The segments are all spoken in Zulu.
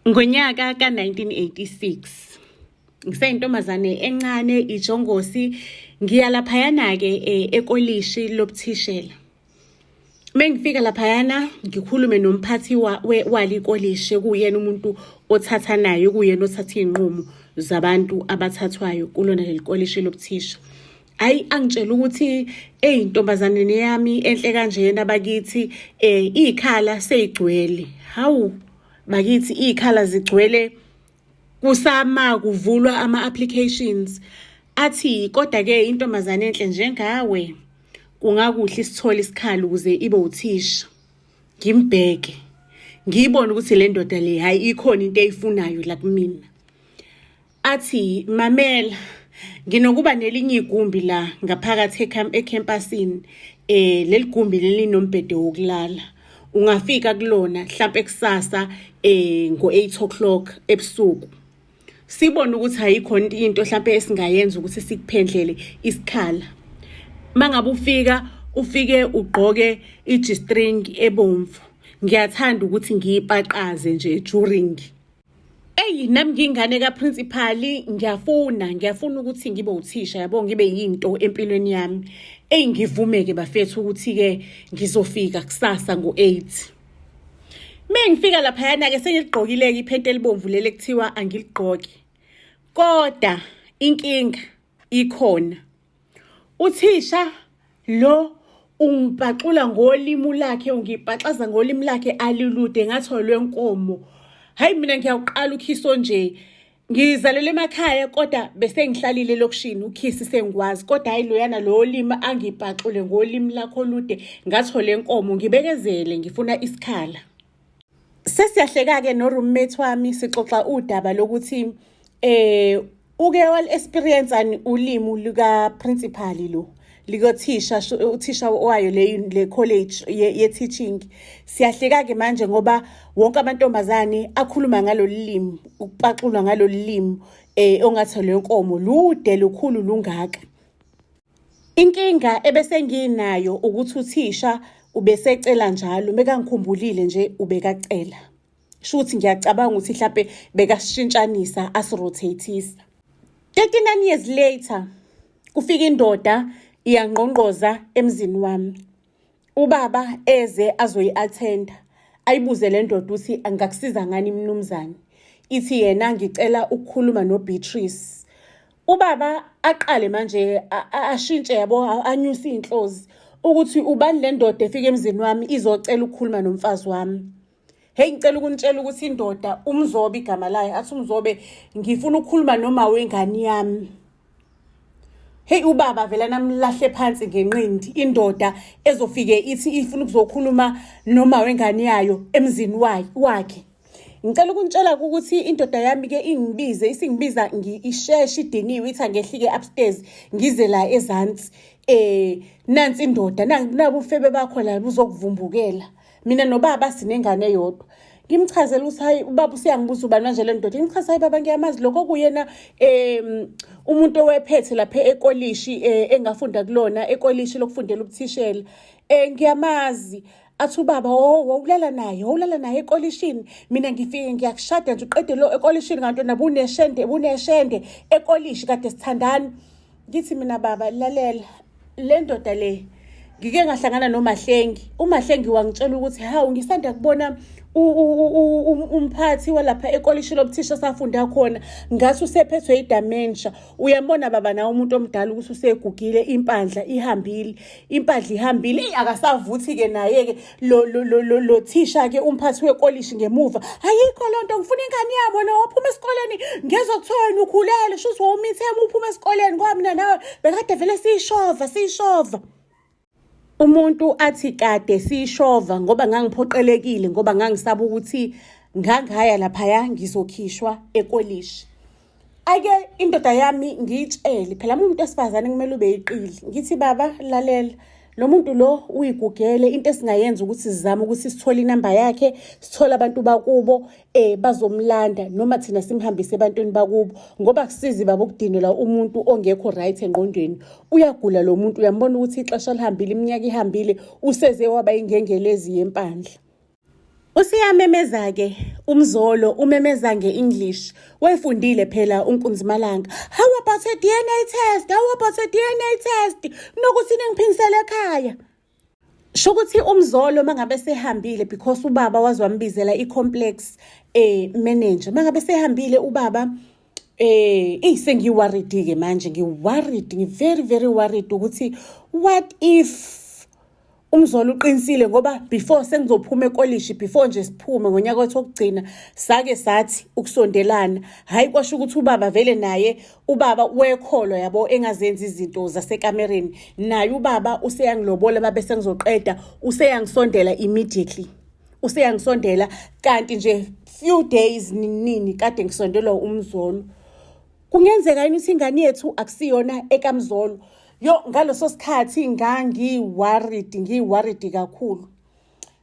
Ngonyaka ka-1986 ngiseyintombazane encane ijongosi ngiya laphayana-ke ekolishi lobuthishela. Mengifika laphayana ngikhulume nomphathi wali kolishi, kuyena umuntu othathanayo, kuyena othatha iy'nqumo zabantu abathathwayo kulona leli kolishi lobuthisha. Hayi, angitshela ukuthi intombazane yami enhle kanjena bakithi iy'khala seyigcwele. Hawu, bakithi iy'khala zigcwele kusama kuvulwa ama-applications. Athi kodwa-ke intombazane enhle njengawe kungakuhle isithole isikhala ukuze ibe uthisha. Ngimbheke ngiyibone ukuthi le ndoda le hayi ikhona into eyifunayo la kumina. Athi mamela, nginokuba nelinye igumbi la ngaphakathi ecampusini, leli gumbi leli nombhede wokulala. Ungafika kulona mhlampe kusasa ngo-8 o'clock ebusuku. Sibone ukuthi ayikho into mhlampe esingayenza ukuthi sikuphendlele isikhala. Mangabe ufike ugqoke i-G-string ebomvu. Ngiyathanda ukuthi ngiyipaqaze nje during. Nami ngingane kaprincipali ngiyafuna ukuthi ngibe uthisha, yabo, ngibe yinto empilweni yami. Ngivumeke bafethu ukuthi-ke ngizofika kusasa ngo-8. Mengifika laphayana-ke sengiligqokile-ke iphente elibomvu leli ekuthiwa angiligqoke. Kodwa inkinga ikhona. Uthisha lo ungibhaxula ngolimi lakhe, ungibhaxaza ngolimi lakhe alulude ngathi olwenkomo. Hayi, mina ngiyawuqala ukhiso nje. Ngizalelwe emakhaya kodwa bese ngihlalile lokishini ukhisi sengikwazi. Kodwa hayi loyana lo limi angibhaxule ngolimi lakho olude ngathi olenkomo. Ngibekezele ngifuna isikhala. Sesiyahleka-ke no roommate wami sixoxa udaba lokuthi uke wal experience ani ulimi luka principal lo likothisha, uthisha wayo le college ye teaching. Siyahleka-ke manje ngoba wonke amantombazane akhuluma ngalolu limi, ukupaxulwa ngalolu limi ongathi lwenkomo lude lukhulu lungaka. Inkinga ebese nginayo ukuthi uthisha ubesecela njalo, bekangikhumbulile nje ubekacela. Shuthi ngiyacabanga ukuthi mhlawumbe bekashintshanisa asirotatisa. 39 years later kufika indoda iyangqongqoza emzini wami. Ubaba eze azoyi-attenda, ayibuze le ndoda ukuthi angakusiza ngani mnumzane. Ithi yena ngicela ukukhuluma noBeatrice. Ubaba aqale manje ashintshe, yabo, anyuse inhlozi ukuthi ubani le ndoda efika emzini wami izocela ukukhuluma nomfazi wami. Hey, ngicela ukunitshela ukuthi indoda uMzobe igama layo, athi uMzobe ngifuna ukukhuluma noma wengane yami. Hey, ubaba vela namlahle phansi ngenqindi. Indoda ezofike ithi ifuna ukuzokhuluma noma wengane yayo emzini wakhe. Ngicela ukunitshela ukuthi indoda yami ke ingibize, isingibiza isheshe idiniwe, ithi angehlike upstairs ngize la ezansi. Nansi indoda, nabo ufebe bakho la buzokuvumbukela. Mina nobaba sinengane eyodwa. Ngimchazela ukuthi hayi ubaba usiyangibuza ubani manje le ndoda. Ngimchaza hayi baba ngiyamazi lokho kuyena umuntu owephethe lapha ekolishi engafunda kulona ekolishi lokufundela ubuthishela. Ngiyamazi. Athi ubaba wawulala naye ekolishini. Mina ngifike ngiyakushada nje uqede lo ekolishini kanti nabo uneshende ekolishi kade sithandana. Ngithi mina baba lalela le ndoda le ngike ngahlangana noMahlengi. uMahlengi wangitshela ukuthi hawu ngisanda kubona umphathi walapha ekolishi lobuthisha safunda khona ngathi usephethwe idementia. Uyambona baba nawe umuntu omdala ukuthi usegugile, impandla ihambile akasavuthi-ke naye-ke lo thisha-ke umphathi wekolishi ngemuva. Ayikho loo nto, ngifuna ingane yabo na waphuma esikoleni ngezokuthiwa ukhulele shuthi wawumithema uphuma esikoleni ngoba mina nawe bekade vele siyishova. Umuntu athi kade siyishova ngoba ngangiphoqelekile, ngoba ngangisaba ukuthi ngangaya laphaya ngizokhishwa ekolishi. Ake indoda yami ngiyitshele phela umuntu esifazane kumele ube yiqili. Ngithi baba lalela, lo muntu lo uyigugele, into esingayenza ukuthi sizame ukuthi sithole inamba yakhe, sithole abantu bakubo bazomlanda noma thina simhambise ebantwini bakubo, ngoba kusizi baba ukudinela umuntu ongekho right engqondweni. Uyagula lo muntu, uyambona ukuthi ixesha lihambile, iminyaka ihambile, useze waba ingengelezi yempandla. Usiyamemeza-ke uMzolo umemeza nge-English. Wayefundile phela uNkunzimalanga. How about a DNA test? How about a DNA test? Nokuthi ningiphinisele ekhaya. Shokuthi uMzolo mangabe sehambile because ubaba wazi wambizela i-complex manager. Mangabe sehambile ubaba sengiworried ke manje, very very worried ukuthi what if uMzolo uqinisile, ngoba before sengizophuma ekolishi, before nje siphume ngonyaka wethu okugcina, sake sathi ukusondelana. Hayi kwasho ukuthi ubaba vele naye ubaba wekholwa yabo engazenzi izinto zasekamereni. Naye ubaba useyangilobola babe sengizoqeda, useyangisondela immediately. Useyangisondela kanti nje few days nini kade ngisondelwa uMzolo. Kungenzeka yini ukuthi ingane yethu akusiyona ekaMzolo? Ngaloso sikhathi ngiworried kakhulu.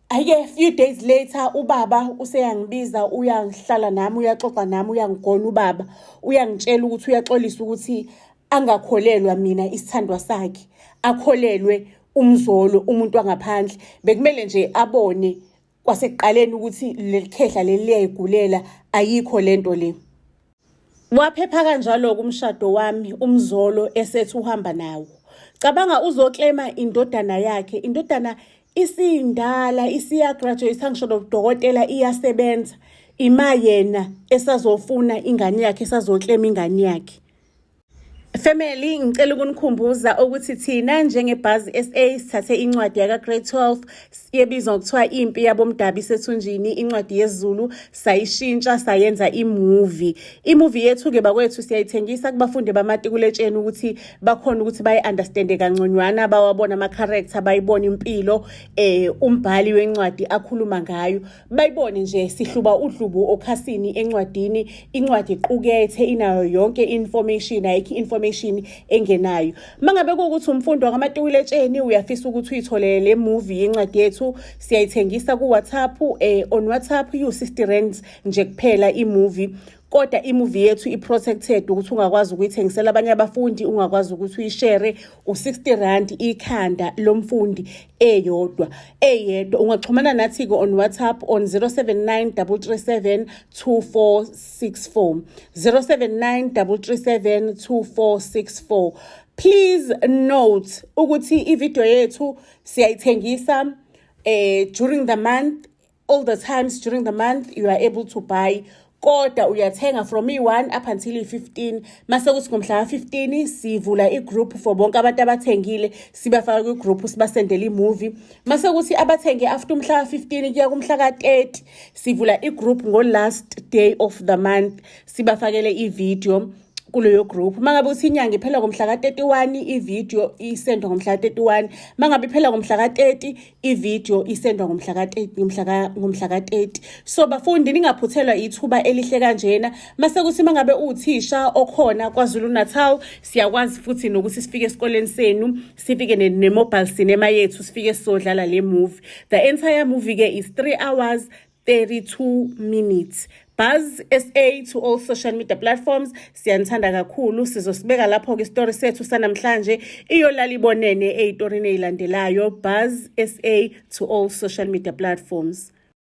Ayike few days later ubaba useyangibiza, uyangihlala nami, uyaxoxa nami, uyangigona ubaba, uyangitshela ukuthi uyaxolisa ukuthi angakholelwa mina isithandwa sakhe, akholelwe uMzolo umuntu wangaphandle. Bekumele nje abone kwasekuqaleni ukuthi lelikhehla leli liyayigulela, ayikho lento le. Waphepha kanjalo kumshado wami uMzolo esethi uhamba nawo. Cabanga uzoklema indodana yakhe. Indodana isindala, isiyagraduate ngisho nodokotela, iyasebenza. Ima yena esazofuna ingane yakhe, esazoklema ingane yakhe. Family, ngicela ukunikhumbuza ukuthi thina njengeBuzz SA sithathe incwadi yaka grade 12 yebizwa ngokuthiwa Impi Yabomdabi Sethunjini, incwadi yesiZulu, sayishintsha sayenza imovie. Imovie yethu ke bakwethu siyayithengisa kubafundi bamaTikuletsheni ukuthi bakhona ukuthi bayi-understande kangconywana, bawabona ama-character, bayibona impilo umbhali wencwadi akhuluma ngayo. Bayibone nje sihluba udlubu okhasini encwadini. Incwadi iqukethe, inayo yonke information, ayikho information engenayo. Mangabe kuukuthi umfundi wakamaTikuletsheni uyafisa ukuthi uyitholele le movie yencwadi yethu, siyayithengisa ku WhatsApp. On WhatsApp u60 nje kuphela imovie. Kodwa imovie yethu iprotected ukuthi ungakwazi ukuyithengisela abanye abafundi, ungakwazi ukuthi uyishare. U60 ikhanda lomfundi eyodwa. Ungaxhumana nathi on WhatsApp on 079 337 2464 079 337 2464. Please note ukuthi ivideo yethu siyayithengisa during the month. All the times during the month you are able to buy. Kodwa uyathenga from i1 up until i15. Mase kuthi ngomhla ka15 sivula igroup for bonke abantu abathengile, sibafaka kwigroup sibasendela imovie. Mase kuthi abathenge after umhla ka15 kuya kumhla ka30 sivula igroup ngo last day of the month, sibafakele ivideo kuleyo group. Mangabe uthi inyanga iphela ngomhla ka31 ivideo isendwa ngomhla ka31. Mangabe iphela ngomhla ka30 ivideo isendwa ngomhla ka30. So bafundi ningaphuthelwa ithuba elihle kanjena. Mase kuthi mangabe uthisha okhona kwaZulu Natal, siyakwazi futhi nokuthi sifike esikoleni senu, sifike ne-mobile cinema yethu, sifike sizodlala le movie. The entire movie ke is 3 hours 32 minutes. Buzz SA to all social media platforms. Siyanithanda kakhulu. Sizosibeka lapho ke story sethu sanamhlanje iyolala ibonene eyitorini ezilandelayo. Buzz SA to all social media platforms.